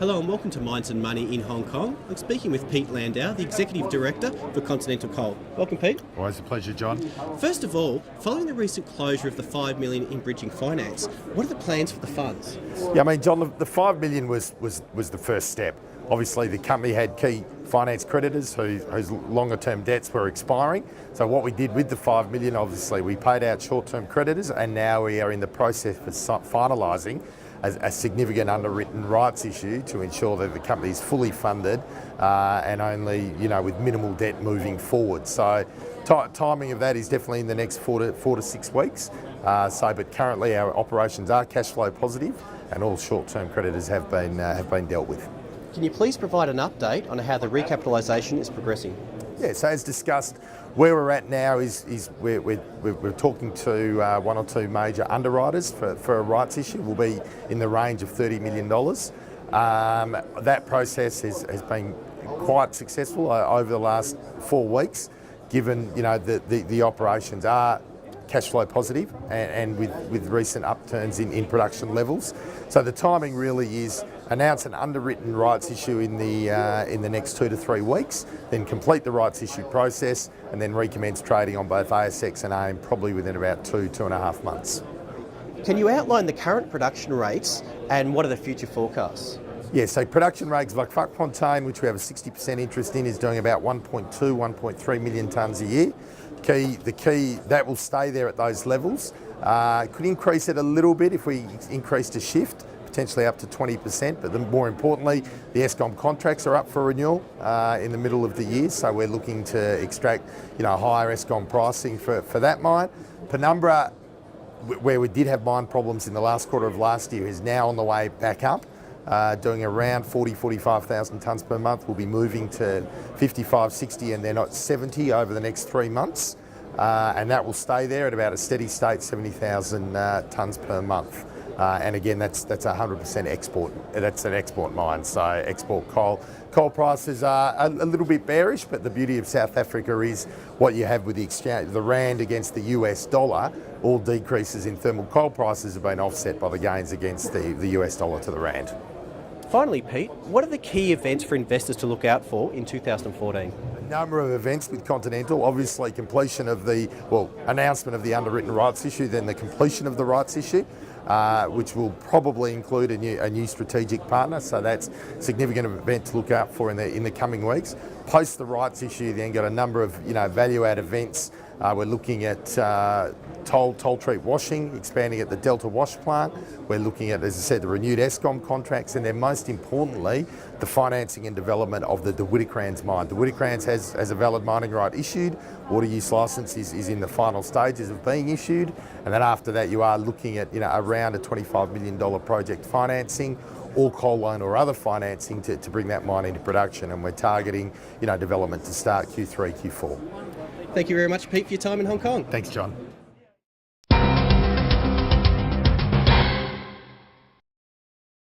Hello and welcome to Minds and Money in Hong Kong. I'm speaking with Pete Landau, the Executive Director for Continental Coal. Welcome, Pete. Always a pleasure, John. First of all, following the recent closure of the $5 million in bridging finance, what are the plans for the funds? Yeah, I mean, John, the $5 million was the first step. Obviously, the company had key finance creditors whose longer-term debts were expiring. So what we did with the $5 million, obviously, we paid out short-term creditors, and now we are in the process of finalising a significant underwritten rights issue to ensure that the company is fully funded and only, with minimal debt moving forward. So timing of that is definitely in the next four to 6 weeks. But currently our operations are cash flow positive, and all short-term creditors have been dealt with. Can you please provide an update on how the recapitalisation is progressing? Yeah, so as discussed, where we're at now is we're talking to one or two major underwriters for a rights issue. We'll be in the range of $30 million. That process has been quite successful over the last 4 weeks, given the operations are cash flow positive and with recent upturns in production levels. So the timing really is announce an underwritten rights issue in the next 2 to 3 weeks, then complete the rights issue process, and then recommence trading on both ASX and AIM probably within about 2.5 months. Can you outline the current production rates and what are the future forecasts? Yeah, so production rates like Fontaine, which we have a 60% interest in, is doing about 1.2, 1.3 million tonnes a year. The key, that will stay there at those levels. Could increase it a little bit if we increase the shift, potentially up to 20%, but more importantly, the Eskom contracts are up for renewal in the middle of the year, so we're looking to extract higher Eskom pricing for that mine. Penumbra, where we did have mine problems in the last quarter of last year, is now on the way back up, doing around 45,000 tonnes per month. We'll be moving to 55, 60 and then 70 over the next 3 months, and that will stay there at about a steady state 70,000 tonnes per month. And again, that's 100% export. That's an export mine, so export coal. Coal prices are a little bit bearish, but the beauty of South Africa is what you have with the exchange, the rand against the US dollar. All decreases in thermal coal prices have been offset by the gains against the US dollar to the rand. Finally, Pete, what are the key events for investors to look out for in 2014? A number of events with Continental. Obviously, completion of announcement of the underwritten rights issue, then the completion of the rights issue, which will probably include a new strategic partner. So that's a significant event to look out for in the coming weeks. Post the rights issue, then got a number of value-add events. We're looking at toll treat washing, expanding at the Delta Wash plant. We're looking at, as I said, the renewed Eskom contracts, and then most importantly, the financing and development of the Witwatersrand mine. The Witwatersrand has a valid mining right issued. Water use licence is in the final stages of being issued, and then after that, you are looking at around a $25 million project financing, or coal loan or other financing to bring that mine into production, and we're targeting development to start Q3, Q4. Thank you very much, Pete, for your time in Hong Kong. Thanks, John.